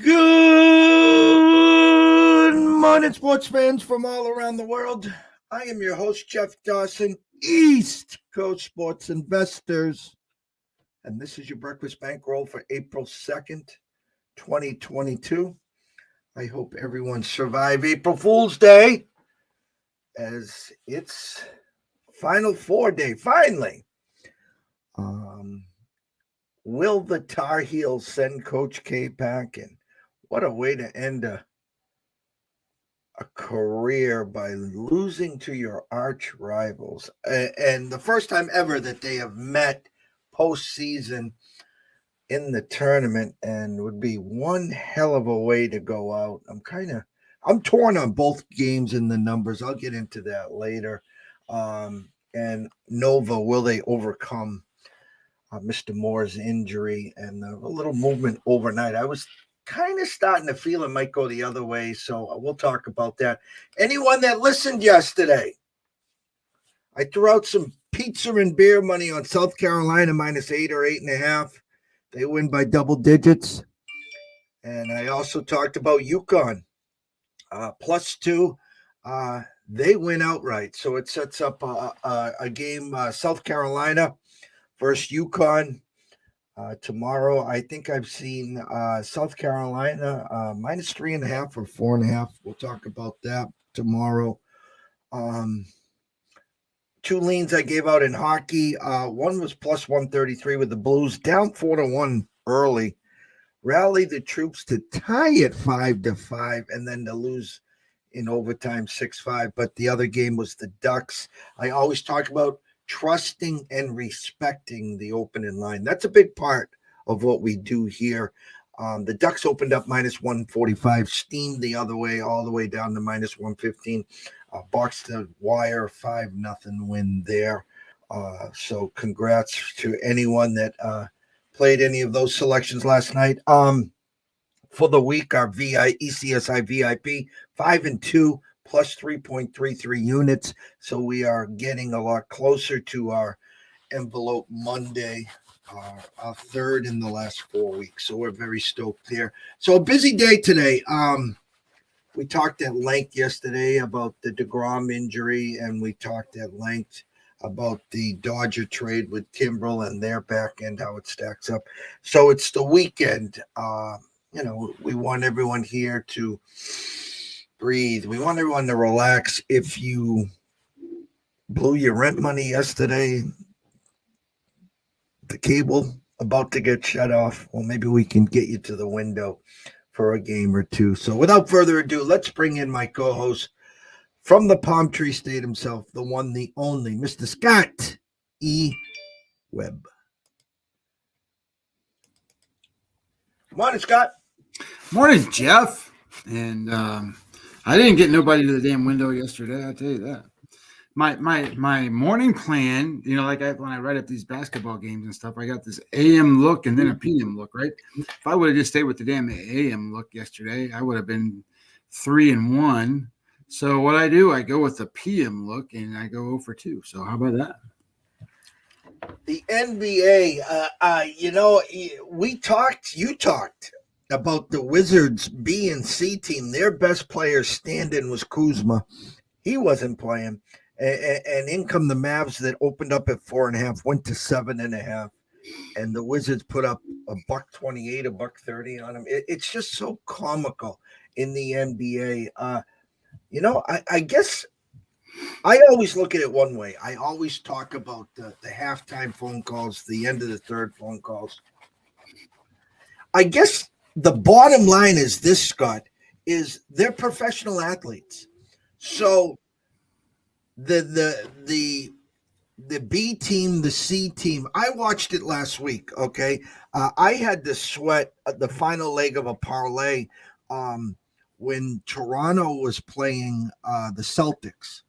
Good morning, sports fans from all around the world. I am your host, Jeff Dawson, East Coast Sports Investors. And this is your breakfast bankroll for April 2nd, 2022. I hope everyone survived April Fool's Day, as it's Final Four day, finally. Will the TARHEELS send Coach K back? And what a way to end a career by losing to your arch rivals. And the first time ever that they have met postseason in the tournament, and would be one hell of a way to go out. I'm torn on both games in the numbers. I'll get into that later. And NOVA, will they overcome Mr. Moore's injury and a little movement overnight? I was kind of starting to feel it might go the other way, so we'll talk about that. Anyone that listened yesterday, I threw out some pizza and beer money on South Carolina -8 or 8.5. They win by double digits. And I also talked about UConn +2. They win outright, so it sets up a game, South Carolina versus UConn tomorrow. I think I've seen South Carolina -3.5 or 4.5. We'll talk about that tomorrow. Two leans I gave out in hockey. One was +133 with the Blues, down 4-1 early. Rally the troops to tie it 5-5, and then to lose in overtime 6-5. But the other game was the Ducks. I always talk about trusting and respecting the opening line. That's a big part of what we do here. The Ducks opened up -145, steamed the other way, all the way down to -115. Box to wire, 5-0 win there. So congrats to anyone that played any of those selections last night. For the week, our ECSI VIP 5-2 plus 3.33 units. So we are getting a lot closer to our envelope Monday, our third in the last 4 weeks. So we're very stoked there. So a busy day today. We talked at length yesterday about the DeGrom injury, and we talked at length about the Dodger trade with Timbrel and their back end, how it stacks up. So it's the weekend. We want everyone here to breathe. We want everyone to relax. If you blew your rent money yesterday, the cable about to get shut off, well, maybe we can get you to the window for a game or two. So without further ado, let's bring in my co-host from the Palm Tree State himself, the one, the only, Mr. Scott E. Webb. Morning, Scott. Morning, Jeff. And I didn't get nobody to the damn window yesterday. I'll tell you that. My morning plan, when I write up these basketball games and stuff, I got this AM look and then a PM look, right? If I would have just stayed with the damn AM look yesterday, I would have been 3-1. So what I do, I go with the PM look and I go 0-2. So how about that? The NBA, you talked about the Wizards B and C team. Their best player stand-in was Kuzma. He wasn't playing. And in come the Mavs that opened up at 4.5, went to 7.5. And the Wizards put up a $128, $130 on them. It's just so comical in the NBA. I guess I always look at it one way. I always talk about the halftime phone calls, the end of the third phone calls. I guess the bottom line is this, Scott, is they're professional athletes. So the B team, the C team, I watched it last week, okay? I had to sweat the final leg of a parlay when Toronto was playing the Celtics.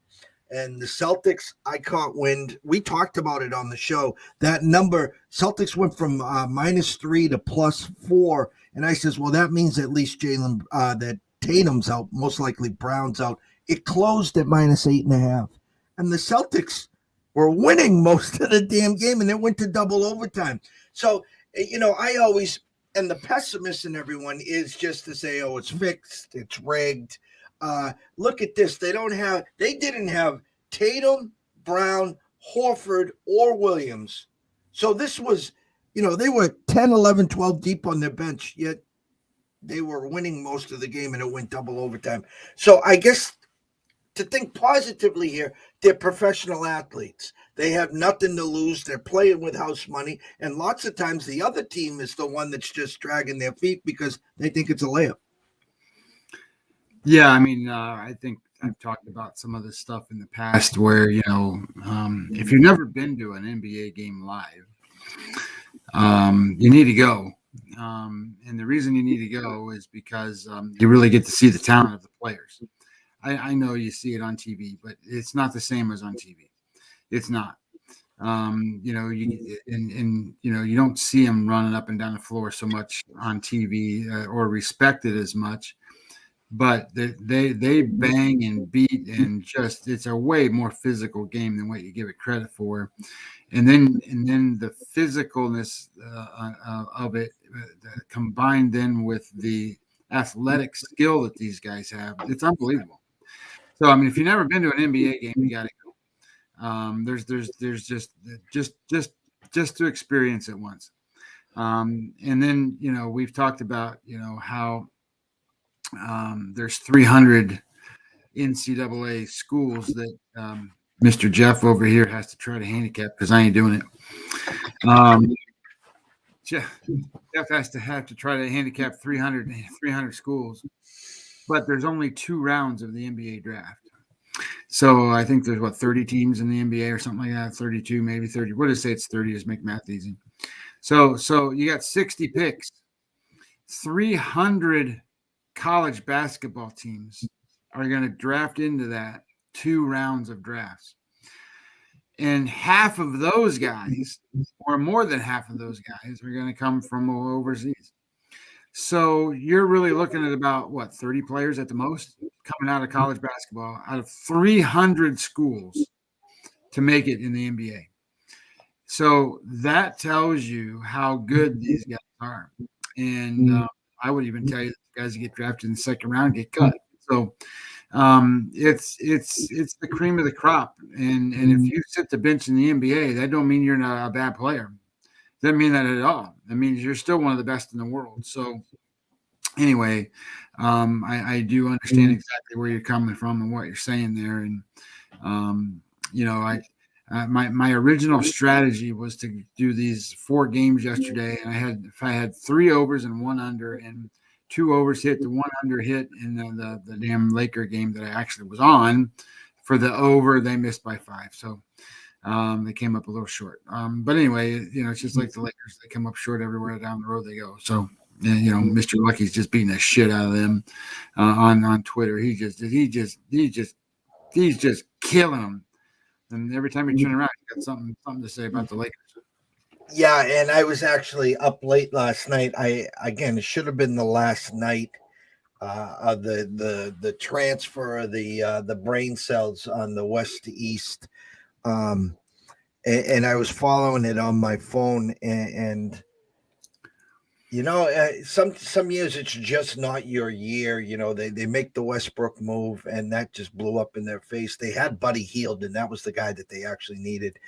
And the Celtics, I caught wind. We talked about it on the show. That number, Celtics went from -3 to +4. And I says, well, that means at least that Tatum's out, most likely Brown's out. It closed at -8.5. And the Celtics were winning most of the damn game, and it went to double overtime. So, I always, and the pessimist in everyone is just to say, oh, it's fixed, it's rigged. Look at this. They didn't have Tatum, Brown, Horford, or Williams. So this was, they were 10, 11, 12 deep on their bench, yet they were winning most of the game and it went double overtime. So I guess to think positively here, they're professional athletes. They have nothing to lose. They're playing with house money. And lots of times the other team is the one that's just dragging their feet because they think it's a layup. Yeah, I think I've talked about some of this stuff in the past where, if you've never been to an NBA game live, you need to go. And the reason you need to go is because you really get to see the talent of the players. I know you see it on TV, but it's not the same as on TV. It's not. You don't see them running up and down the floor so much on TV or respected as much. But they bang and beat and just it's a way more physical game than what you give it credit for, and then the physicalness of it combined then with the athletic skill that these guys have, it's unbelievable. So if you've never been to an NBA game, you got to go. There's just to experience it once, and then we've talked about how. There's 300 NCAA schools that Mr. Jeff over here has to try to handicap because I ain't doing it. Jeff has to try to handicap 300 schools, but there's only 2 rounds of the NBA draft. So I think there's 30 teams in the NBA or something like that, 32, maybe 30. What does it say? It's 30, just make math easy. So you got 60 picks, 300 college basketball teams are going to draft into that 2 rounds of drafts. And half of those guys, or more than half of those guys, are going to come from overseas. So you're really looking at about 30 players at the most coming out of college basketball out of 300 schools to make it in the NBA. So that tells you how good these guys are. And I would even tell you that the guys that get drafted in the second round get cut. So it's the cream of the crop. And if you sit the bench in the NBA, that don't mean you're not a bad player. Doesn't mean that at all. That means you're still one of the best in the world. So anyway, I do understand exactly where you're coming from and what you're saying there. And my original strategy was to do these 4 games yesterday, and if I had 3 overs and 1 under, and 2 overs hit, the 1 under hit in the damn Laker game that I actually was on. For the over, they missed by 5, so they came up a little short. But anyway, it's just like the Lakers; they come up short everywhere down the road they go. So And, Mr. Lucky's just beating the shit out of them on Twitter. He's just killing them. And every time you turn around, you got something to say about the Lakers. Yeah, and I was actually up late last night. It should have been the last night of the transfer of the brain cells on the west to east. And I was following it on my phone, and some years it's just not your year. They make the Westbrook move, and that just blew up in their face. They had Buddy Hield, and that was the guy that they actually needed.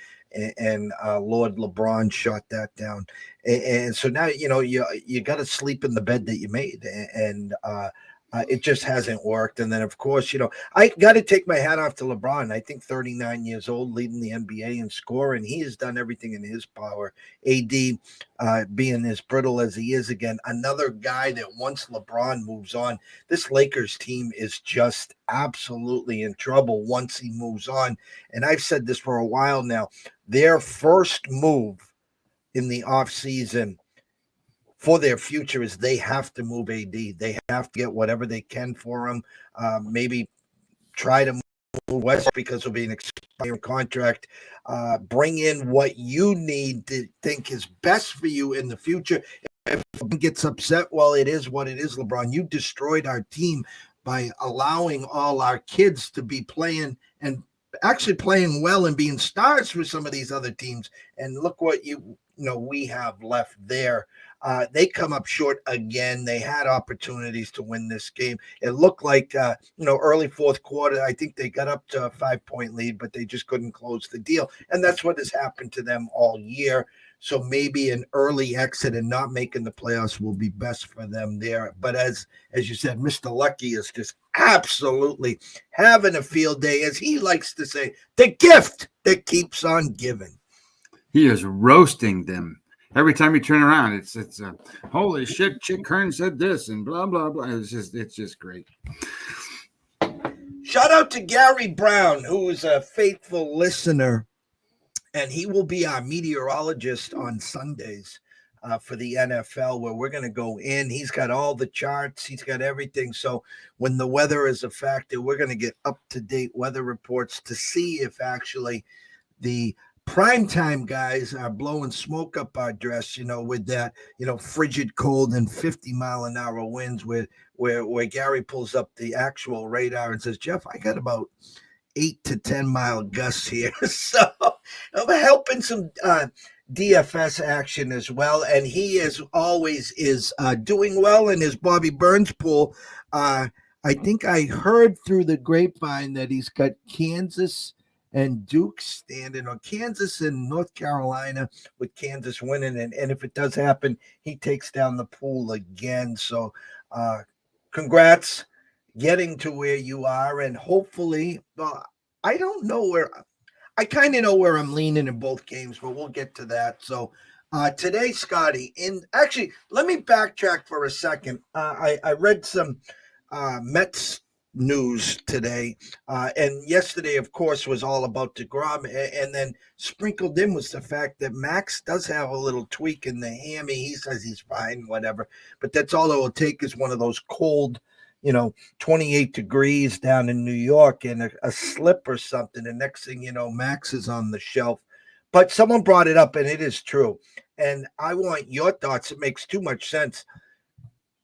And Lord LeBron shot that down. And so now, you got to sleep in the bed that you made. And it just hasn't worked. And then, of course, I got to take my hat off to LeBron. I think 39 years old, leading the NBA in scoring. He has done everything in his power. AD being as brittle as he is again, another guy that once LeBron moves on, this Lakers team is just absolutely in trouble once he moves on. And I've said this for a while now. Their first move in the offseason for their future is they have to move AD. They have to get whatever they can for him. Maybe try to move West because it'll be an expiring contract. Bring in what you need to think is best for you in the future. If LeBron gets upset, well, it is what it is, LeBron. You destroyed our team by allowing all our kids to be playing and actually playing well and being stars for some of these other teams. And look what we have left there. They come up short again. They had opportunities to win this game. It looked like, early fourth quarter, I think they got up to a 5-point lead, but they just couldn't close the deal. And that's what has happened to them all year. So maybe an early exit and not making the playoffs will be best for them there. But as you said, Mr. Lucky is just absolutely having a field day, as he likes to say, the gift that keeps on giving. He is roasting them. Every time you turn around, it's holy shit, Chick Kern said this and blah, blah, blah. It's just great. Shout out to Gary Brown, who is a faithful listener, and he will be our meteorologist on Sundays for the NFL, where we're going to go in. He's got all the charts. He's got everything. So when the weather is a factor, we're going to get up-to-date weather reports to see if actually the primetime guys are blowing smoke up our dress, with that, frigid cold and 50-mile-an-hour winds where Gary pulls up the actual radar and says, Jeff, I got about 8 to 10 mile gusts here. So I'm helping some DFS action as well. And he is always doing well in his Bobby Burns pool. I think I heard through the grapevine that he's got Kansas and Duke standing, or Kansas and North Carolina, with Kansas winning. And if it does happen, he takes down the pool again. So congrats getting to where you are. And hopefully, I don't know I kind of know where I'm leaning in both games, but we'll get to that. So today, Scotty, actually, let me backtrack for a second. I read some Mets news today, and yesterday, of course, was all about DeGrom, and then sprinkled in was the fact that Max does have a little tweak in the hammy. He says he's fine, whatever, but that's all it will take is one of those cold, 28 degrees down in New York and a slip or something, and next thing you know, Max is on the shelf. But someone brought it up, and it is true, and I want your thoughts. It makes too much sense.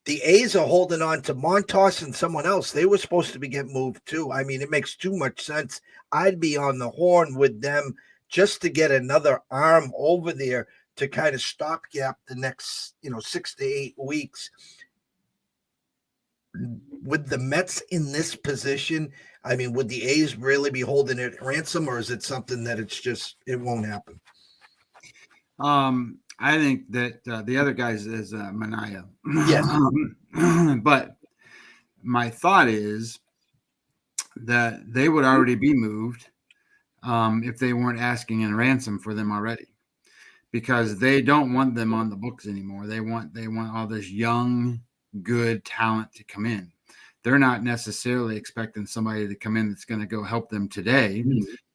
The A's are holding on to Montas and someone else. They were supposed to get moved too. I mean, it makes too much sense. I'd be on the horn with them just to get another arm over there to kind of stopgap the next, 6 to 8 weeks. With the Mets in this position, I mean, would the A's really be holding it ransom, or is it something that it won't happen? I think that the other guys is Manaea. Yes. But my thought is that they would already be moved if they weren't asking in ransom for them already, because they don't want them on the books anymore. They want all this young, good talent to come in. They're not necessarily expecting somebody to come in that's going to go help them today,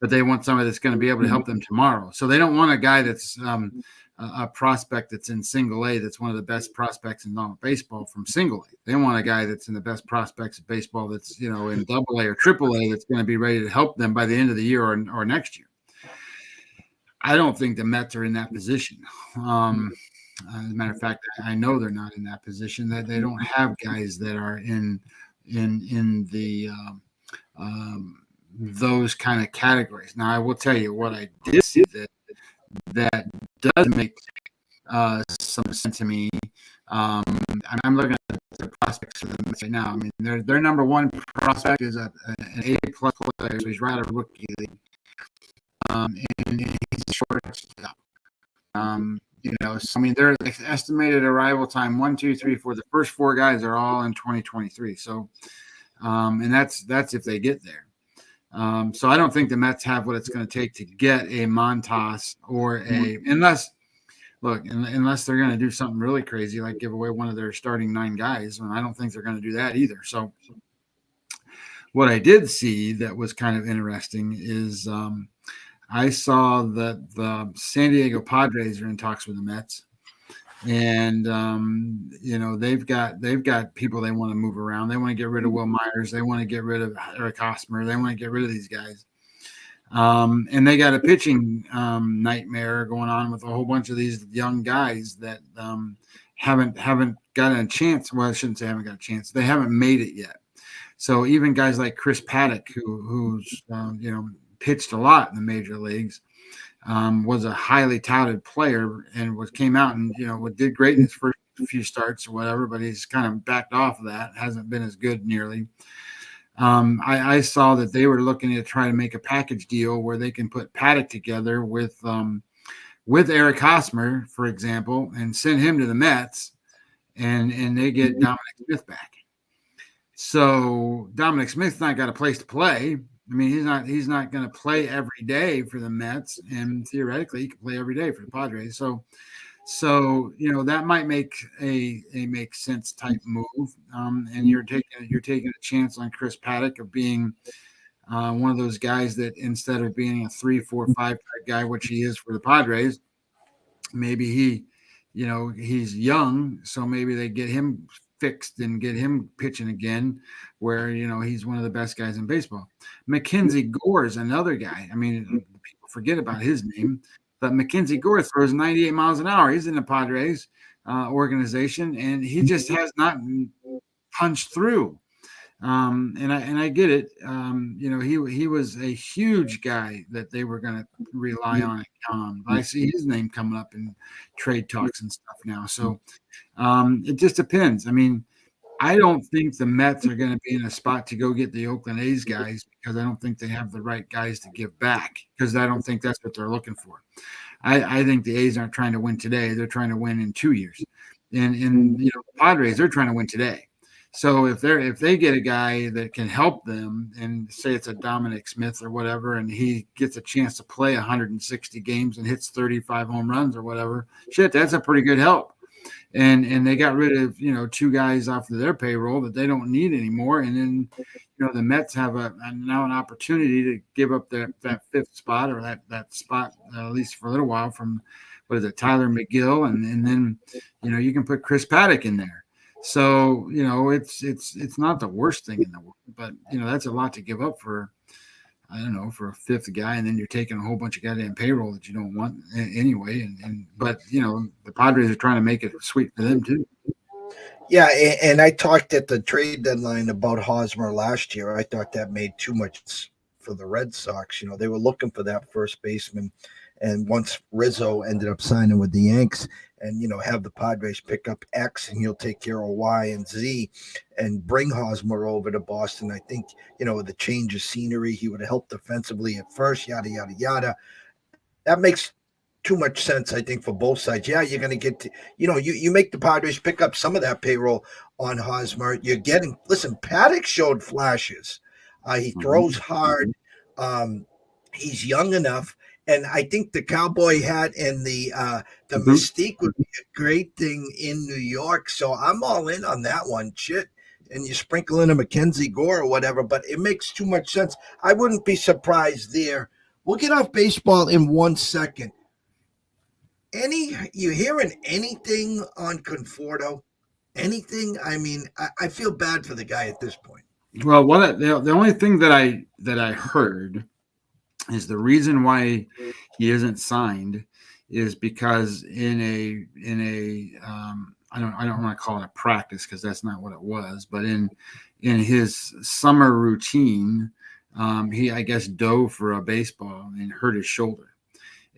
but they want somebody that's going to be able to help them tomorrow. So they don't want a guy that's a prospect that's in single A that's one of the best prospects in baseball from single A. They want a guy that's in the best prospects of baseball that's, in double A or triple A that's going to be ready to help them by the end of the year or next year. I don't think the Mets are in that position. As a matter of fact, I know they're not in that position. That they don't have guys that are in the those kind of categories. Now, I will tell you what I did see that does make some sense to me. I'm looking at the prospects for them right now. I mean, their number one prospect is an A+ player, so he's right out of rookie league, and he's shortstop. So I mean, their estimated arrival time 1, 2, 3, 4. The first 4 guys are all in 2023. So, and that's if they get there. So I don't think the Mets have what it's going to take to get a Montas or unless they're going to do something really crazy, like give away one of their starting 9 guys. And I don't think they're going to do that either. So what I did see that was kind of interesting is I saw that the San Diego Padres are in talks with the Mets. And they've got people they want to move around. They want to get rid of Will Myers. They want to get rid of Eric Hosmer. They want to get rid of these guys. And they got a pitching nightmare going on with a whole bunch of these young guys that haven't gotten a chance. Well, I shouldn't say haven't got a chance. They haven't made it yet. So even guys like Chris Paddock, who's pitched a lot in the major leagues. Was a highly touted player and came out and did great in his first few starts or whatever, but he's kind of backed off of that. Hasn't been as good nearly. I saw that they were looking to try to make a package deal where they can put Paddock together with Eric Hosmer, for example, and send him to the Mets, and they get Dominic Smith back. So Dominic Smith's not got a place to play. I mean, he's not going to play every day for the Mets, and theoretically, he could play every day for the Padres. So that might make a make sense type move. And you're taking a chance on Chris Paddock of being one of those guys that instead of being a 3, 4, 5 type guy, which he is for the Padres, maybe he's young, so maybe they get him fixed and get him pitching again, where he's one of the best guys in baseball. Mackenzie Gore is another guy. I mean, people forget about his name, but Mackenzie Gore throws 98 miles an hour. He's in the Padres organization, and he just has not punched through. And I get it. He was a huge guy that they were going to rely on and count on. I see his name coming up in trade talks and stuff now. So it just depends. I mean, I don't think the Mets are going to be in a spot to go get the Oakland A's guys because I don't think they have the right guys to give back, because I don't think that's what they're looking for. I think the A's aren't trying to win today. They're trying to win in 2 years. And the Padres, they're trying to win today. So if they get a guy that can help them, and say it's a Dominic Smith or whatever, and he gets a chance to play 160 games and hits 35 home runs or whatever, shit, that's a pretty good help. And they got rid of 2 guys off of their payroll that they don't need anymore. And then the Mets have now an opportunity to give up that 5th spot, or that spot at least for a little while, from Tyler McGill, and then you can put Chris Paddock in there. So it's not the worst thing in the world, but that's a lot to give up for a 5th guy, and then you're taking a whole bunch of goddamn payroll that you don't want anyway. But the Padres are trying to make it sweet for them too. Yeah, and I talked at the trade deadline about Hosmer last year. I thought that made too much for the Red Sox. They were looking for that first baseman, and once Rizzo ended up signing with the Yanks, and have the Padres pick up X, and he'll take care of Y and Z, and bring Hosmer over to Boston. I think with the change of scenery, he would have helped defensively at first. Yada yada yada. That makes too much sense, I think, for both sides. Yeah, you're going to get you make the Padres pick up some of that payroll on Hosmer. You're getting Paddock showed flashes. He throws hard. He's young enough. And I think the cowboy hat and the mystique would be a great thing in New York. So I'm all in on that one. Shit. And you sprinkle in a Mackenzie Gore or whatever, but it makes too much sense. I wouldn't be surprised there. We'll get off baseball in 1 second. You hearing anything on Conforto? Anything? I mean, I feel bad for the guy at this point. Well, the only thing that I heard is the reason why he isn't signed is because I don't want to call it a practice because that's not what it was, but in his summer routine, he, I guess, dove for a baseball and hurt his shoulder.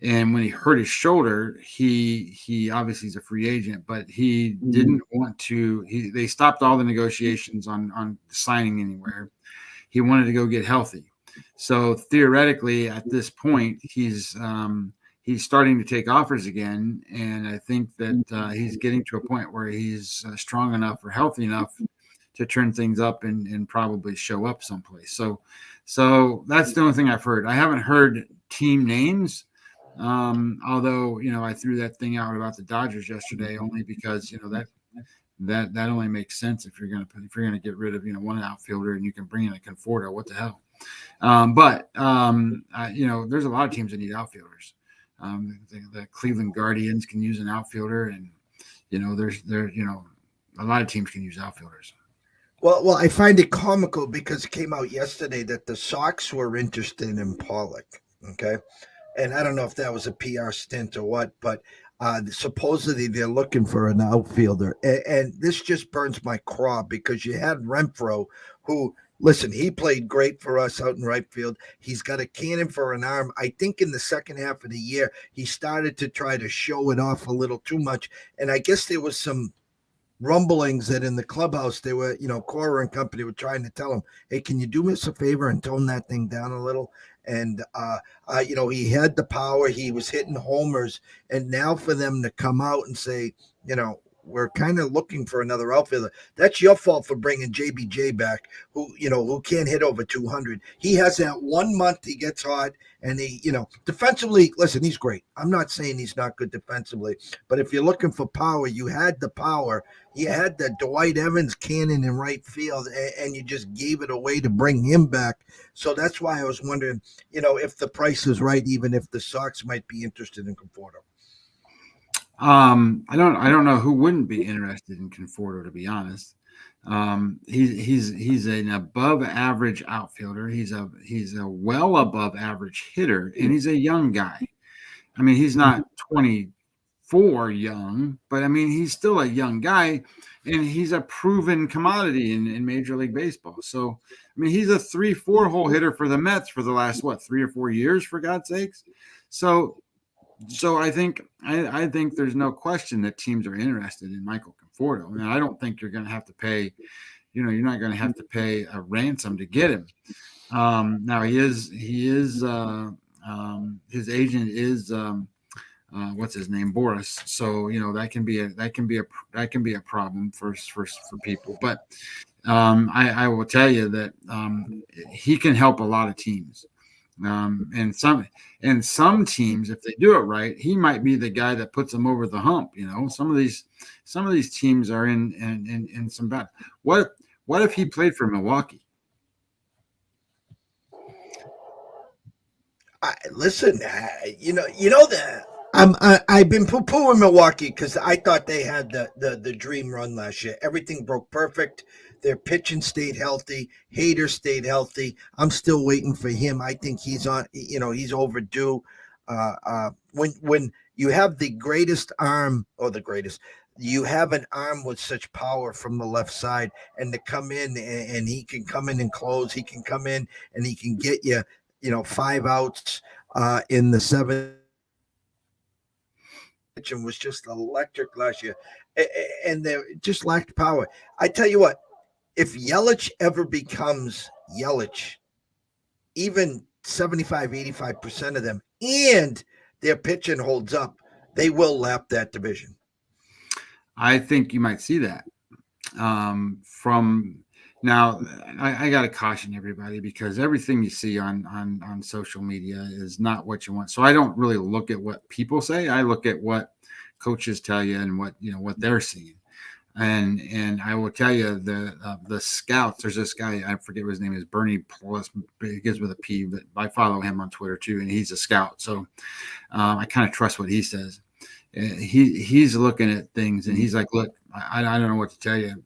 And when he hurt his shoulder, he obviously is a free agent, but he didn't want to. They stopped all the negotiations on signing anywhere. He wanted to go get healthy. So theoretically, at this point, he's starting to take offers again, and I think that he's getting to a point where he's strong enough or healthy enough to turn things up and probably show up someplace. So that's the only thing I've heard. I haven't heard team names. Although, I threw that thing out about the Dodgers yesterday only because, that only makes sense if you're going to get rid of, one outfielder and you can bring in a Conforto. What the hell? There's a lot of teams that need outfielders. The Cleveland Guardians can use an outfielder, and, a lot of teams can use outfielders. Well, I find it comical because it came out yesterday that the Sox were interested in Pollock. Okay. And I don't know if that was a PR stint or what, but supposedly they're looking for an outfielder. And this just burns my craw because you had Renfro, who, listen, he played great for us out in right field. He's got a cannon for an arm. I think in the second half of the year, he started to try to show it off a little too much. And I guess there was some rumblings that in the clubhouse they were, Cora and company were trying to tell him, hey, can you do us a favor and tone that thing down a little? And he had the power, he was hitting homers, and now for them to come out and say, we're kind of looking for another outfielder. That's your fault for bringing JBJ back, who can't hit over 200. He has that 1 month he gets hot, and he, defensively, listen, he's great. I'm not saying he's not good defensively, but if you're looking for power, you had the power. You had the Dwight Evans cannon in right field, and you just gave it away to bring him back. So that's why I was wondering, if the price is right, even if the Sox might be interested in Conforto. I don't know who wouldn't be interested in Conforto, to be honest. He's an above average outfielder. He's a well above average hitter, and he's a young guy. I mean, he's not 24 young, but I mean, he's still a young guy, and he's a proven commodity in Major League Baseball. So, I mean, he's a 3-4 hole hitter for the Mets for the last 3 or 4 years, for God's sakes. So I think there's no question that teams are interested in Michael Conforto. I mean, I don't think you're going to have to pay, you're not going to have to pay a ransom to get him. Now his agent is what's his name, Boris. So that can be a problem for people. But I will tell you that he can help a lot of teams. And some teams, if they do it right, he might be the guy that puts them over the hump. Some of these teams are in some bad. What if he played for Milwaukee? Listen, that I've been poo-pooing Milwaukee because I thought they had the dream run last year. Everything broke perfect. Their pitching stayed healthy. Hader stayed healthy. I'm still waiting for him. I think he's on. He's overdue. When you have the greatest arm, or the greatest, you have an arm with such power from the left side, and to come in and he can come in and close. He can come in and he can get you, 5 outs in the 7th. And was just electric last year, and they just lacked power. I tell you what, if Yelich ever becomes Yelich, even 75-85% of them, and their pitching holds up, they will lap that division. I think you might see that. From now, I got to caution everybody because everything you see on social media is not what you want. So I don't really look at what people say. I look at what coaches tell you and what they're seeing. And I will tell you the scouts. There's this guy, I forget what his name is, Bernie Plus, it begins with a P, but I follow him on Twitter too, and he's a scout. So I kind of trust what he says. he's looking at things and he's like, look, I don't know what to tell you.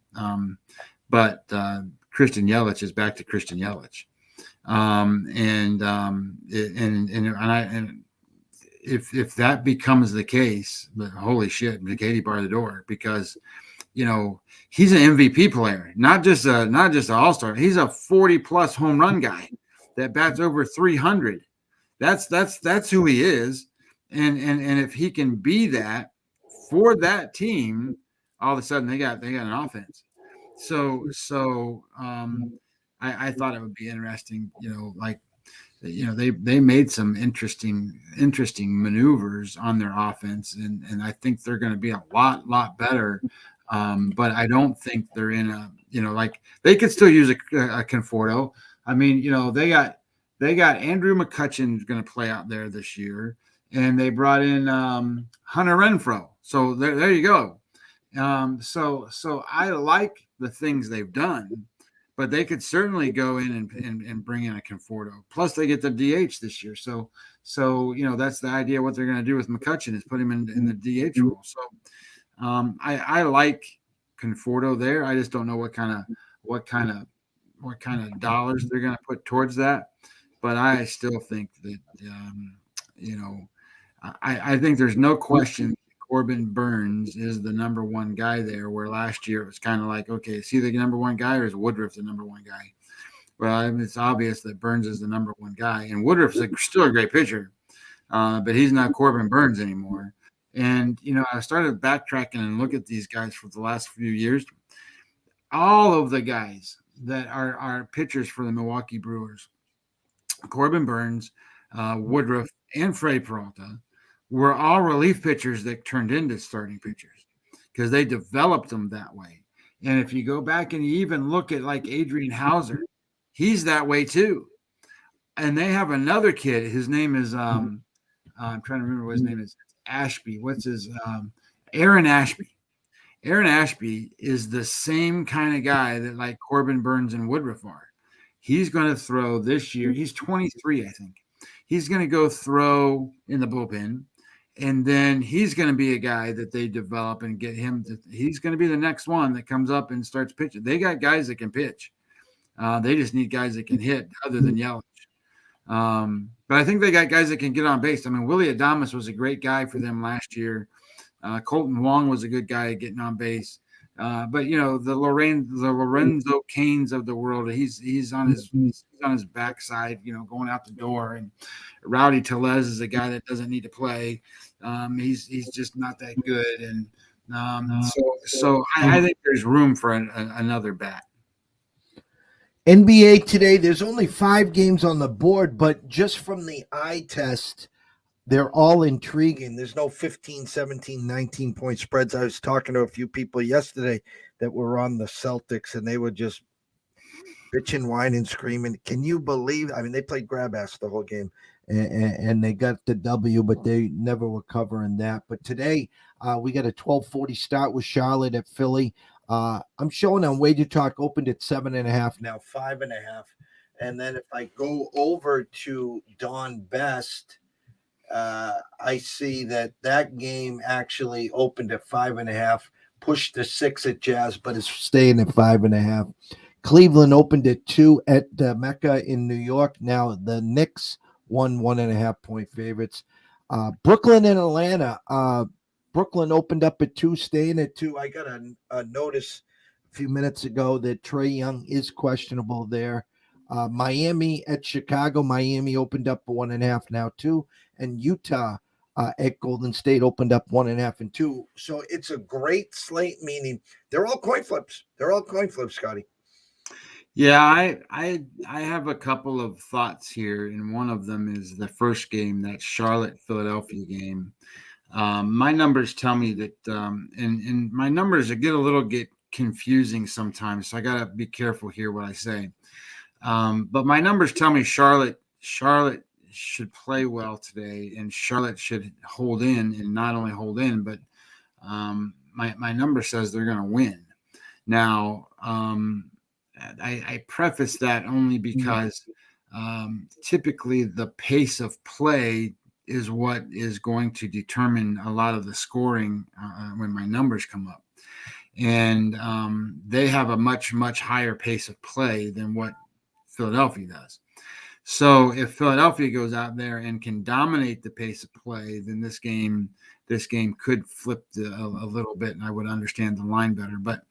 But Christian Yelich is back to Christian Yelich. And if that becomes the case, but holy shit, Katie bar the door, because he's an MVP player, not just an all-star. He's a 40+ home run guy that bats over 300. That's who he is. And if he can be that for that team, all of a sudden they got an offense. So I thought it would be interesting, they made some interesting maneuvers on their offense, and I think they're going to be a lot better. But I don't think they're in a, like they could still use a Conforto. I mean, they got Andrew McCutcheon going to play out there this year, and they brought in Hunter Renfroe. So there you go. So I like the things they've done, but they could certainly go in and bring in a Conforto. Plus, they get the DH this year. So that's the idea. What they're going to do with McCutcheon is put him in the DH role. So I like Conforto there. I just don't know what kind of dollars they're going to put towards that. But I still think that I think there's no question Corbin Burns is the number one guy there, where last year it was kind of like, okay, is he the number one guy or is Woodruff the number one guy? Well, it's obvious that Burns is the number one guy, and Woodruff's still a great pitcher, but he's not Corbin Burns anymore. And, I started backtracking and look at these guys for the last few years. All of the guys that are pitchers for the Milwaukee Brewers, Corbin Burns, Woodruff, and Freddie Peralta, were all relief pitchers that turned into starting pitchers because they developed them that way. And if you go back and you even look at like Adrian Hauser, he's that way too. And they have another kid. His name is I'm trying to remember what his name is. Ashby. What's his Aaron Ashby. Aaron Ashby is the same kind of guy that like Corbin Burns and Woodruff are. He's going to throw this year. He's 23, I think. He's going to go throw in the bullpen. And then he's going to be a guy that they develop and get him. He's going to be the next one that comes up and starts pitching. They got guys that can pitch. They just need guys that can hit other than Yelich. But I think they got guys that can get on base. I mean, Willie Adames was a great guy for them last year. Colton Wong was a good guy at getting on base. But the Lorenzo Canes of the world, he's on his backside, going out the door. And Rowdy Tellez is a guy that doesn't need to play. He's just not that good. And so I think there's room for another bat. NBA today, there's only 5 games on the board, but just from the eye test, they're all intriguing. There's no 15, 17, 19-point spreads. I was talking to a few people yesterday that were on the Celtics, and they were just bitching, whining, screaming. Can you believe? I mean, they played grab ass the whole game, and they got the W, but they never were covering that. But today, we got a 12:40 start with Charlotte at Philly. I'm showing on Wager Talk opened at 7.5, now 5.5. And then if I go over to Don Best, I see that game actually opened at 5.5, pushed to 6 at Jazz, but it's staying at 5.5. Cleveland opened at 2 at Mecca in New York. Now the Knicks 1.5-point favorites. Brooklyn and Atlanta. Brooklyn opened up at 2, staying at 2. I got a notice a few minutes ago that Trae Young is questionable there. Miami at Chicago. Miami opened up 1.5, now 2. And Utah at Golden State opened up 1.5 and 2. So it's a great slate, meaning they're all coin flips. Scotty. Yeah, I have a couple of thoughts here, and one of them is the first game, that Charlotte-Philadelphia game. My numbers tell me that, and my numbers get confusing sometimes, so I got to be careful here what I say. But my numbers tell me Charlotte should play well today, and Charlotte should hold in, and not only hold in, but my number says they're going to win. Now, I preface that only because typically the pace of play is what is going to determine a lot of the scoring when my numbers come up. And they have a much, much higher pace of play than what Philadelphia does. So if Philadelphia goes out there and can dominate the pace of play, then this game could flip a little bit, and I would understand the line better. But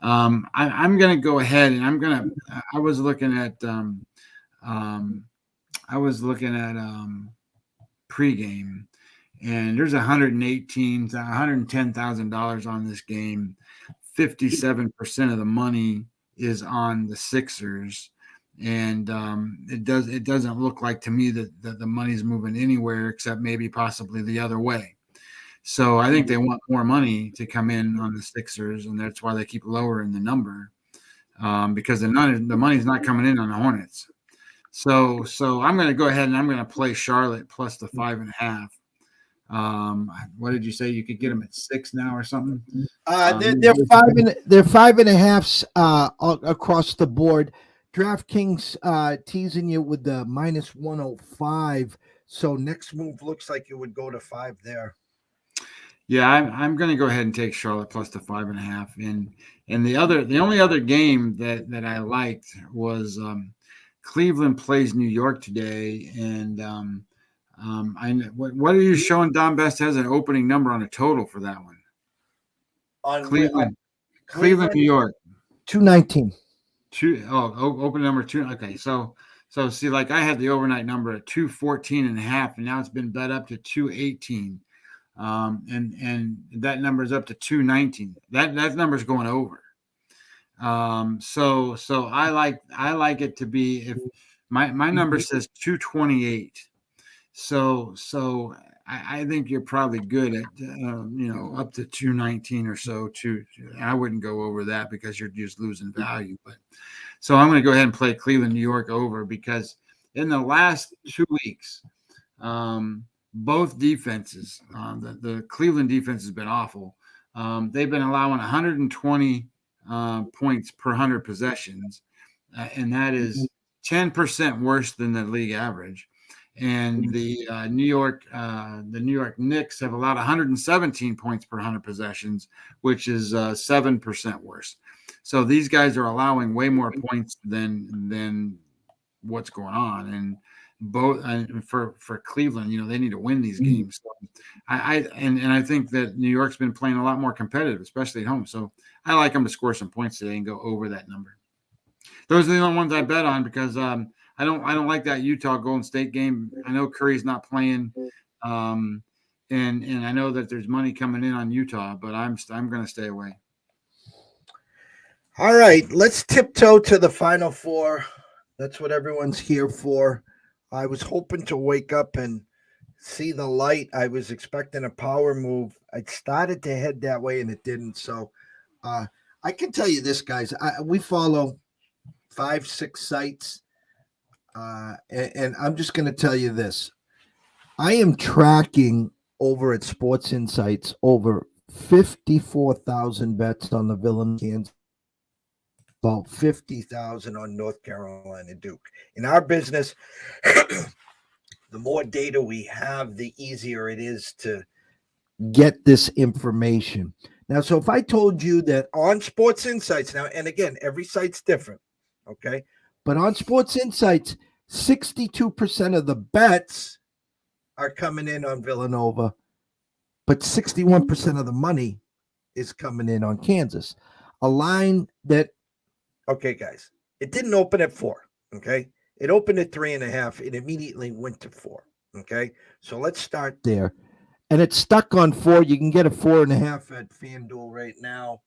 I'm going to go ahead, and I was looking at pregame, and there's $110,000 on this game. 57% of the money is on the Sixers. And it doesn't look like to me that the money's moving anywhere except maybe possibly the other way. So I think they want more money to come in on the Sixers, and that's why they keep lowering the number because the money's not coming in on the Hornets. So I'm going to go ahead and I'm going to play Charlotte plus the 5.5. What did you say? You could get them at 6 now or something? They're 5.5 across the board. DraftKings teasing you with the minus 105. So next move looks like it would go to 5 there. Yeah, I'm going to go ahead and take Charlotte plus the 5.5. And the only other game that I liked was Cleveland plays New York today, and what are you showing? Don Best has an opening number on a total for that one. On Cleveland, New York, 219. Open number 2. Okay, so see, like I had the overnight number at 214.5, and now it's been bet up to 218, and that number is up to 219. That number's going over. So I like it to be, if my number says 228. So I think you're probably good at up to 219 or so. I wouldn't go over that because you're just losing value. But so I'm going to go ahead and play Cleveland, New York over, because in the last 2 weeks, both defenses, the Cleveland defense has been awful. They've been allowing 120 points per 100 possessions, and that is 10% worse than the league average. And the New York Knicks have allowed 117 points per 100 possessions, which is 7% worse. So these guys are allowing way more points than what's going on. And both for Cleveland, they need to win these games. So I think that New York's been playing a lot more competitive, especially at home. So I like them to score some points today and go over that number. Those are the only ones I bet on because I don't like that Utah Golden State game. I know Curry's not playing, and I know that there's money coming in on Utah, but I'm going to stay away. All right, let's tiptoe to the Final Four. That's what everyone's here for. I was hoping to wake up and see the light. I was expecting a power move. I started to head that way, and it didn't. So I can tell you this, guys. We follow 5-6 sites. And I'm just going to tell you this. I am tracking over at Sports Insights over 54,000 bets on the Villain Kansas, about 50,000 on North Carolina Duke. In our business, the more data we have, the easier it is to get this information. Now, so if I told you that on Sports Insights now, and again, every site's different, okay? But on Sports Insights, 62% of the bets are coming in on Villanova, but 61% of the money is coming in on Kansas. A line that, okay, guys, it didn't open at 4, okay? It opened at 3.5. It immediately went to 4, okay? So let's start there. And it's stuck on 4. You can get a 4.5 at FanDuel right now.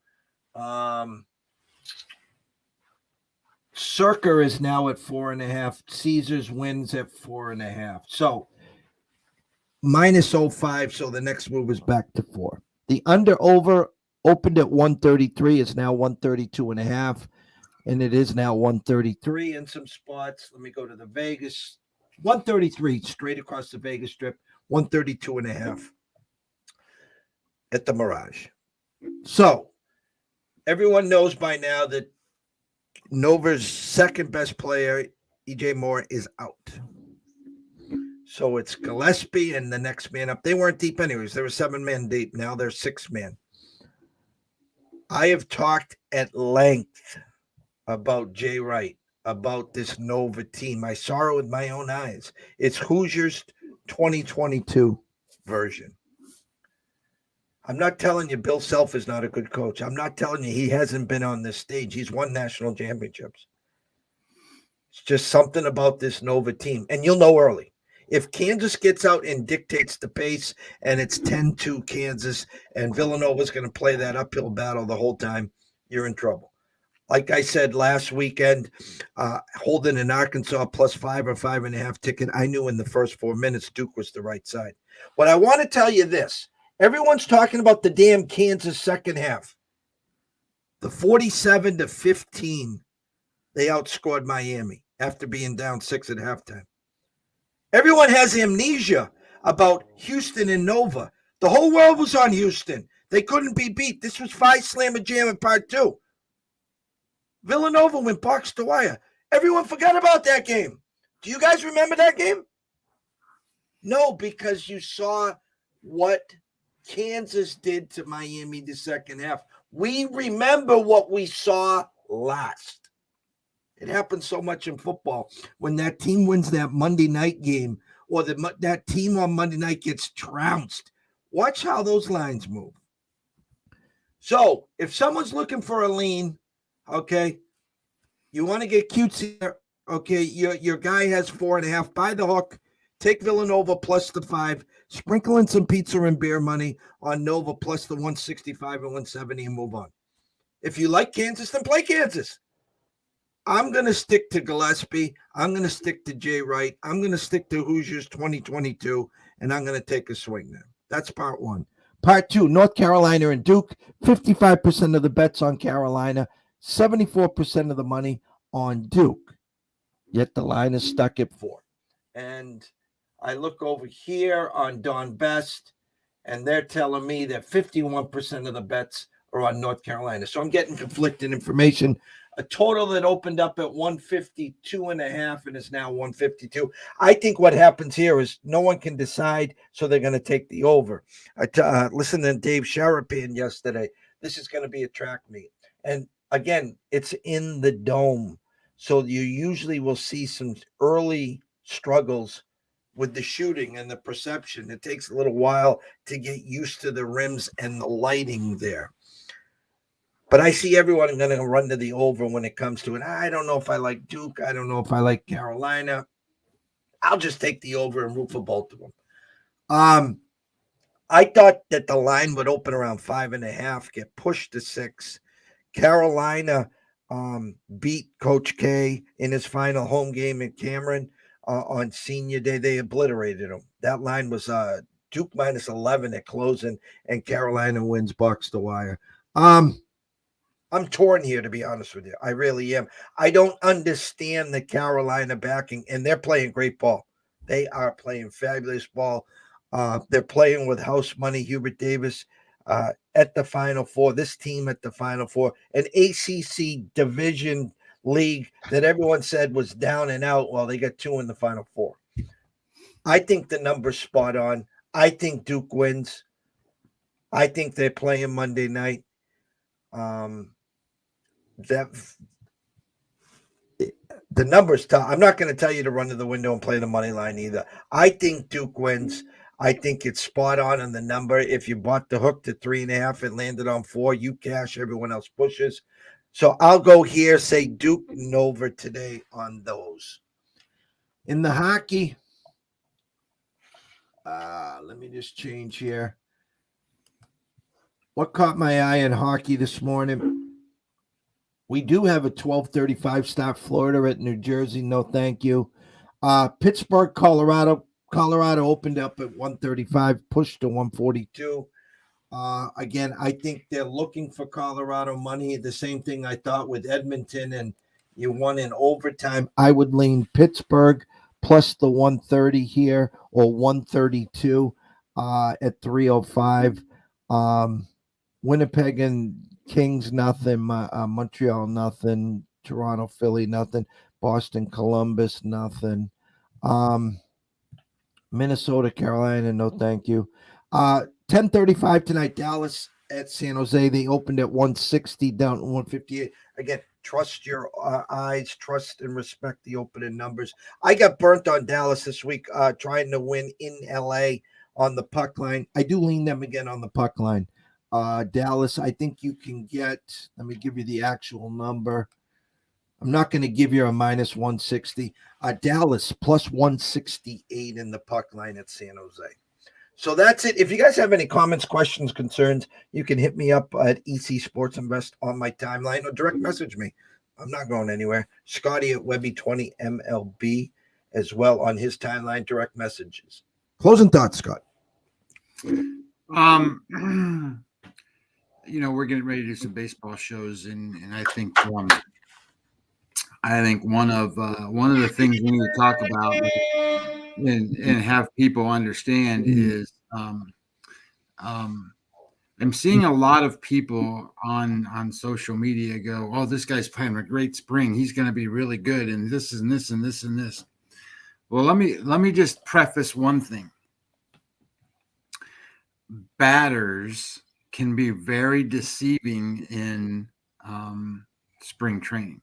Circa is now at 4.5. Caesars wins at 4.5. So minus 0.5. So the next move is back to 4. The under over opened at 133, is now 132.5, and it is now 133 in some spots. Let me go to the Vegas. 133 straight across the Vegas Strip. 132.5 at the Mirage. So everyone knows by now that Nova's second best player, EJ Moore, is out. So it's Gillespie and the next man up. They weren't deep anyways. They were 7-man deep. Now they're 6-man. I have talked at length about Jay Wright, about this Nova team. I saw it with my own eyes. It's Hoosiers 2022 version. I'm not telling you Bill Self is not a good coach. I'm not telling you he hasn't been on this stage. He's won national championships. It's just something about this Nova team. And you'll know early. If Kansas gets out and dictates the pace and it's 10-2 Kansas and Villanova's going to play that uphill battle the whole time, you're in trouble. Like I said last weekend, holding an Arkansas +5 or 5.5 ticket, I knew in the first 4 minutes Duke was the right side. But I want to tell you this. Everyone's talking about the damn Kansas second half. The 47-15, they outscored Miami after being down 6 at halftime. Everyone has amnesia about Houston and Nova. The whole world was on Houston. They couldn't be beat. This was Phi Slammer Jam in part 2. Villanova went box to wire. Everyone forgot about that game. Do you guys remember that game? No, because you saw what Kansas did to Miami the second half. We remember what we saw last. It happens so much in football. When that team wins that Monday night game or that team on Monday night gets trounced, watch how those lines move. So if someone's looking for a lean, okay, you want to get cutesy, okay, your guy has 4.5, buy the hook, take Villanova plus the 5, sprinkle in some pizza and beer money on Nova plus the 165 and 170 and move on. If you like Kansas, then play Kansas. I'm going to stick to Gillespie. I'm going to stick to Jay Wright. I'm going to stick to Hoosiers 2022, and I'm going to take a swing there. That's part 1. Part 2, North Carolina and Duke, 55% of the bets on Carolina, 74% of the money on Duke. Yet the line is stuck at 4. And I look over here on Don Best, and they're telling me that 51% of the bets are on North Carolina. So I'm getting conflicting information. A total that opened up at 152.5 and is now 152. I think what happens here is no one can decide, so they're going to take the over. I listened to Dave Sharapan yesterday. This is going to be a track meet. And again, it's in the dome. So you usually will see some early struggles with the shooting and the perception. It takes a little while to get used to the rims and the lighting there. But I see everyone going to run to the over when it comes to it. I don't know if I like Duke. I don't know if I like Carolina. I'll just take the over and root for both of them. I thought that the line would open around 5.5, get pushed to 6. Carolina beat Coach K in his final home game in Cameron on senior day. They obliterated him. That line was Duke -11 at closing, and Carolina wins box to wire. I'm torn here, to be honest with you. I really am. I don't understand the Carolina backing, and they're playing great ball. They are playing fabulous ball. They're playing with house money. Hubert Davis at the Final Four. This team at the Final Four. An ACC division league that everyone said was down and out. Well, they got 2 in the Final Four. I think the number's spot on. I think Duke wins. I think they're playing Monday night. The numbers tough. I'm not going to tell you to run to the window and play the money line either. I think Duke wins. I think it's spot on the number. If you bought the hook to 3.5 and landed on 4, you cash. Everyone else pushes. So I'll go here, say Duke Nova today on those. In the hockey, let me just change here. What caught my eye in hockey this morning? We do have a 12:35 start. Florida at New Jersey. No, thank you. Pittsburgh, Colorado. Colorado opened up at 135, pushed to 142. Again, I think they're looking for Colorado money. The same thing I thought with Edmonton, and you won in overtime. I would lean Pittsburgh plus the 130 here, or 132 at 305. Winnipeg and Kings, nothing. Montreal, nothing. Toronto, Philly, nothing. Boston, Columbus, nothing. Minnesota, Carolina, no thank you. 10:35 tonight, Dallas at San Jose. They opened at 160, down to 158. Again, trust your eyes, trust and respect the opening numbers. I got burnt on Dallas this week trying to win in LA on the puck line. I do lean them again on the puck line. Dallas, I think you can get, let me give you the actual number. I'm not going to give you a minus 160. Dallas plus 168 in the puck line at San Jose. So that's it. If you guys have any comments, questions, concerns, you can hit me up at EC Sports Invest on my timeline or direct message me. I'm not going anywhere. Scotty at Webby20MLB as well on his timeline, direct messages. Closing thoughts, Scott. We're getting ready to do some baseball shows, and I think one of the things we need to talk about and have people understand is I'm seeing a lot of people on social media go, "Oh, this guy's playing a great spring. He's going to be really good, and this and this and this and this." Well, let me just preface one thing. Batters can be very deceiving in spring training.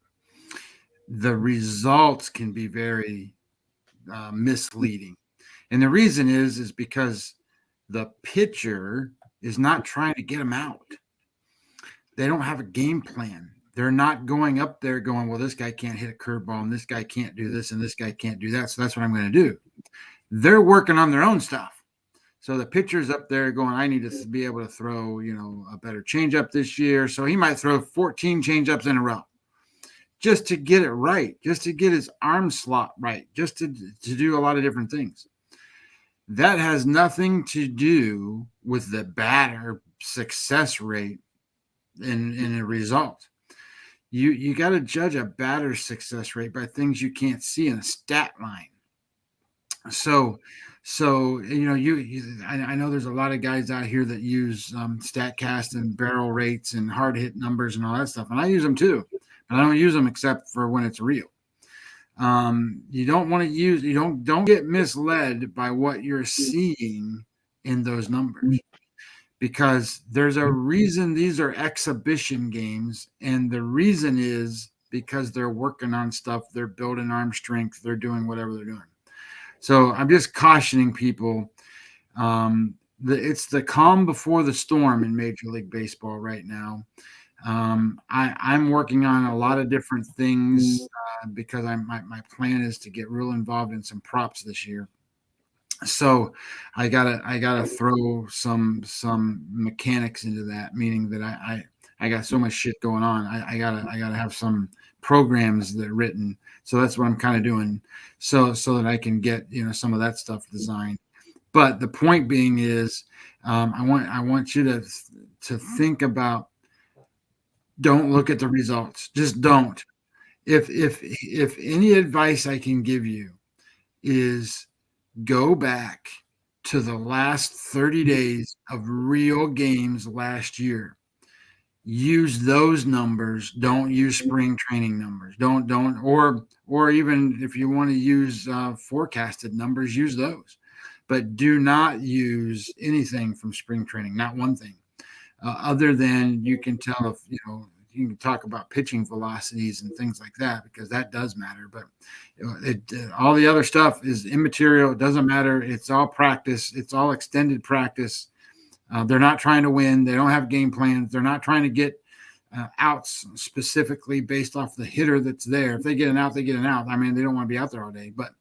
The results can be very misleading. And the reason is because the pitcher is not trying to get them out. They don't have a game plan. They're not going up there going, well, this guy can't hit a curveball and this guy can't do this and this guy can't do that. So that's what I'm going to do. They're working on their own stuff. So the pitcher's up there going, I need to be able to throw, a better changeup this year. So he might throw 14 changeups in a row just to get it right, just to get his arm slot right, just to do a lot of different things. That has nothing to do with the batter success rate in a result. You got to judge a batter's success rate by things you can't see in a stat line. So I know there's a lot of guys out here that use StatCast and barrel rates and hard hit numbers and all that stuff, and I use them too. But I don't use them except for when it's real. You don't want to use, don't get misled by what you're seeing in those numbers, because there's a reason these are exhibition games. And the reason is because they're working on stuff. They're building arm strength. They're doing whatever they're doing. So I'm just cautioning people. It's the calm before the storm in Major League Baseball right now. I'm working on a lot of different things because my plan is to get real involved in some props this year. So I gotta throw some mechanics into that, meaning that I got so much shit going on. I gotta have some programs that are written. So that's what I'm kind of doing, so that I can get some of that stuff designed. But the point being is, I want you to think about. Don't look at the results. Just don't. If any advice I can give you is go back to the last 30 days of real games last year. Use those numbers. Don't use spring training numbers. Don't or even if you want to use forecasted numbers, use those. But do not use anything from spring training. Not one thing. Other than you can tell if, you can talk about pitching velocities and things like that, because that does matter. But all the other stuff is immaterial. It doesn't matter. It's all practice. It's all extended practice. They're not trying to win. They don't have game plans. They're not trying to get outs specifically based off the hitter that's there. If they get an out, they get an out. I mean, they don't want to be out there all day. But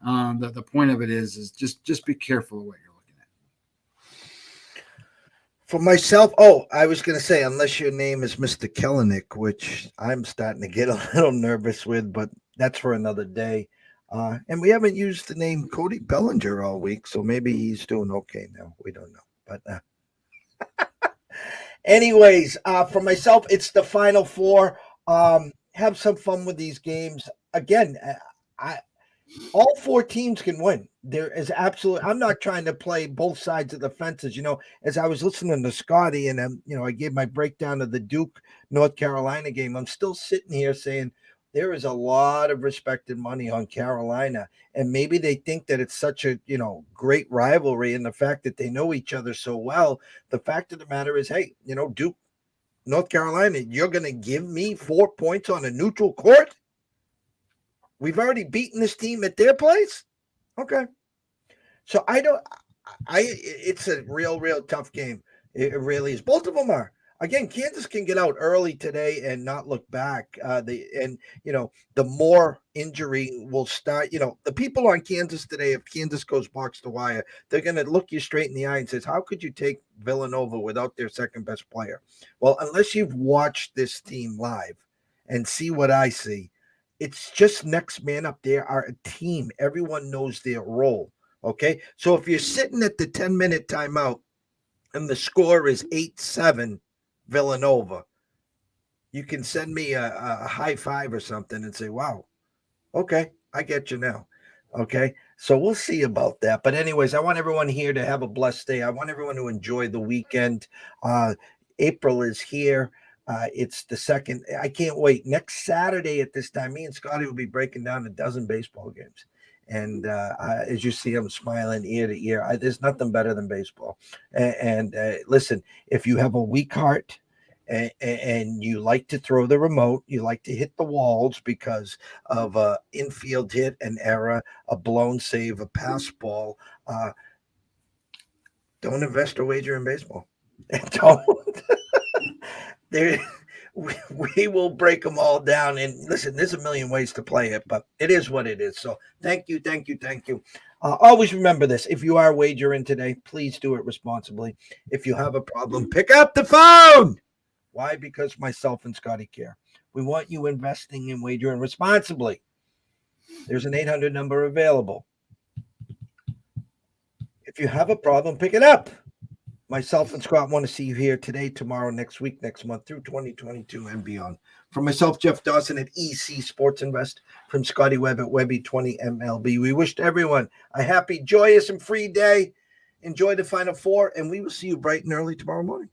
the point of it is just be careful of what you're looking at. For myself, I was going to say, unless your name is Mr. Kellenick, which I'm starting to get a little nervous with, but that's for another day. And we haven't used the name Cody Bellinger all week, so maybe he's doing okay now. We don't know. But anyways, for myself, it's the Final Four. Have some fun with these games. Again, all four teams can win. There is absolutely, I'm not trying to play both sides of the fences. As I was listening to Scotty and, I gave my breakdown of the Duke, North Carolina game. I'm still sitting here saying there is a lot of respected money on Carolina, and maybe they think that it's such a great rivalry, and the fact that they know each other so well. The fact of the matter is, hey, Duke, North Carolina, you're going to give me 4 points on a neutral court? We've already beaten this team at their place? Okay. So it's a real tough game. It really is. Both of them are. Again, Kansas can get out early today and not look back. The more injury will start. The people on Kansas today, if Kansas goes box to wire, they're going to look you straight in the eye and says, how could you take Villanova without their second best player? Well, unless you've watched this team live and see what I see, it's just next man up. They are a team. Everyone knows their role. Okay. So if you're sitting at the 10-minute timeout and the score is 8-7 Villanova, you can send me a high five or something and say, wow, okay, I get you now. Okay. So we'll see about that. But anyways, I want everyone here to have a blessed day. I want everyone to enjoy the weekend. April is here. It's the second. I can't wait. Next Saturday at this time, me and Scotty will be breaking down a dozen baseball games. And as you see, I'm smiling ear to ear. There's nothing better than baseball. And listen, if you have a weak heart and you like to throw the remote, you like to hit the walls because of a infield hit, an error, a blown save, a pass ball, don't invest or wager in baseball. Don't. We will break them all down. And listen, there's a million ways to play it, but it is what it is. So thank you. Always remember this. If you are wagering today, please do it responsibly. If you have a problem, pick up the phone. Why? Because myself and Scotty care. We want you investing and wagering responsibly. There's an 800 number available. If you have a problem, pick it up. Myself and Scott want to see you here today, tomorrow, next week, next month, through 2022 and beyond. From myself, Jeff Dawson at EC Sports Invest, from Scotty Webb at Webby20MLB, we wish everyone a happy, joyous, and free day. Enjoy the Final Four, and we will see you bright and early tomorrow morning.